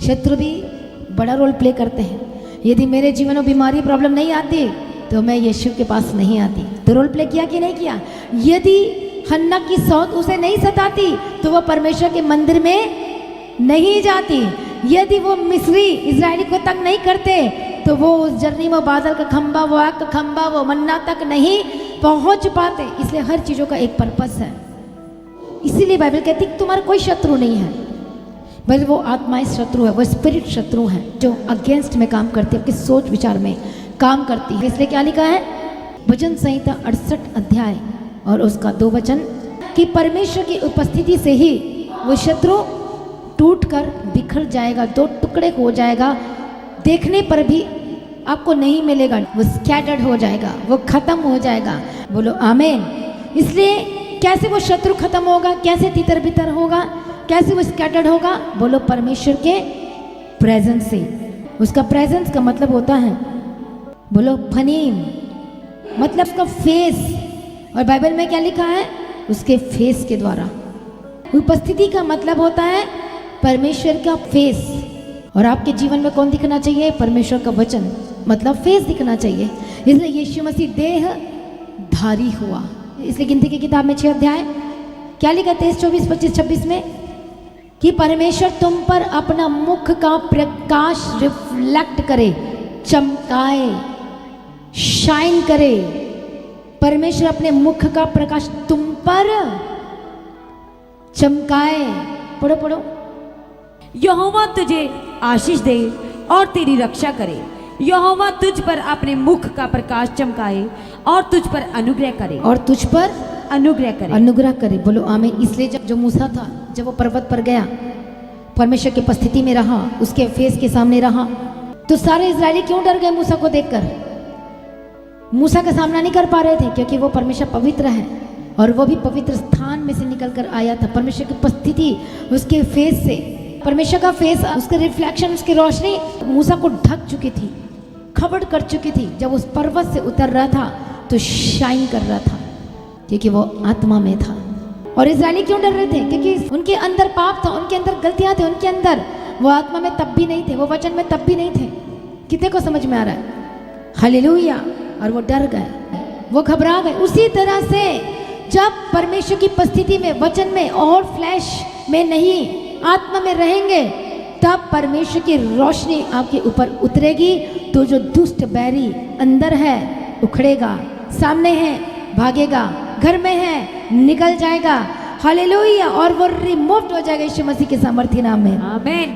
शत्रु भी बड़ा रोल प्ले करते हैं। यदि मेरे जीवन में बीमारी प्रॉब्लम नहीं आती तो मैं यीशु के पास नहीं आती। तो रोल प्ले किया कि नहीं किया? यदि हन्ना की सौत उसे नहीं सताती तो वह परमेश्वर के मंदिर में नहीं जाती। यदि वो मिस्री इजरायली को तंग नहीं करते तो वो उस जर्नी में बादल का खंबा, वो आग का खंबा, वो मन्ना तक नहीं पहुंच पाते। इसलिए हर चीज़ों का एक पर्पस है। इसीलिए बाइबल कहती है तुम्हारा कोई शत्रु नहीं है, बल्कि वो आत्माएं शत्रु है, वो स्पिरिट शत्रु है जो अगेंस्ट में काम करती है, आपके सोच विचार में काम करती है। इसलिए क्या लिखा है? भजन संहिता 68 अध्याय और उसका 2 वचन कि परमेश्वर की उपस्थिति से ही वो शत्रु टूटकर बिखर जाएगा, 2 टुकड़े हो जाएगा, देखने पर भी आपको नहीं मिलेगा, वो स्कैटर्ड हो जाएगा, वो खत्म हो जाएगा। बोलो आमीन। इसलिए कैसे वो शत्रु खत्म होगा, कैसे तितर बितर होगा, कैसे वो स्कैटर्ड होगा? बोलो परमेश्वर के प्रेजेंस से। उसका प्रेजेंस का मतलब होता है, बोलो फनीम, मतलब उसका फेस। और बाइबल में क्या लिखा है? उसके फेस के द्वारा। उपस्थिति का मतलब होता है परमेश्वर का फेस। और आपके जीवन में कौन दिखना चाहिए? परमेश्वर का वचन, मतलब फेस दिखना चाहिए। इसलिए यीशु मसीह देह धारी हुआ। इसलिए गिनती की किताब में 6 अध्याय क्या लिखा? 23, 24, 25, 26 में कि परमेश्वर तुम पर अपना मुख का प्रकाश रिफ्लेक्ट करे, चमकाए, शाइन करे। परमेश्वर अपने मुख का प्रकाश तुम पर चमकाए। पढ़ो पढ़ो। यहोवा तुझे आशीष दे और तेरी रक्षा करे। यहोवा तुझ पर अपने मुख का प्रकाश चमकाए और तुझ पर अनुग्रह करे। और तुझ पर अनुग्रह करे। अनुग्रह करे। बोलो आमीन। इसलिए जब जो मूसा था, जब वो पर्वत पर गया, परमेश्वर की उपस्थिति में रहा, उसके फेस के सामने रहा, तो सारे इजरायली क्यों डर गए मूसा को देखकर? मूसा का सामना नहीं कर पा रहे थे क्योंकि वो परमेश्वर पवित्र है और वो भी पवित्र स्थान में से निकल कर आया था। परमेश्वर की उपस्थिति उसके फेस से, परमेश्वर का फेस, उसके रिफ्लेक्शन, उसकी रोशनी मूसा को ढक चुकी थी, खबर कर चुकी थी। जब उस पर्वत से उतर रहा था तो शाइन कर रहा था क्योंकि वो आत्मा में था। और इजरायली क्यों डर रहे थे? क्योंकि उनके अंदर पाप था, उनके अंदर गलतियां थे, उनके अंदर वो आत्मा में तब भी नहीं थे, वो वचन में तब भी नहीं थे। कितने को समझ में आ रहा है? हालेलुया। और वो डर गए, वो घबरा गए। उसी तरह से जब परमेश्वर की उपस्थिति में, वचन में और फ्लैश में नहीं, आत्मा में रहेंगे, तब परमेश्वर की रोशनी आपके ऊपर उतरेगी। तो जो दुष्ट बैरी अंदर है उखड़ेगा, सामने है भागेगा, घर में है निकल जाएगा। हालेलुया। और वो रिमूव हो जाएगा यीशु मसीह के सामर्थ्य नाम में। आमीन।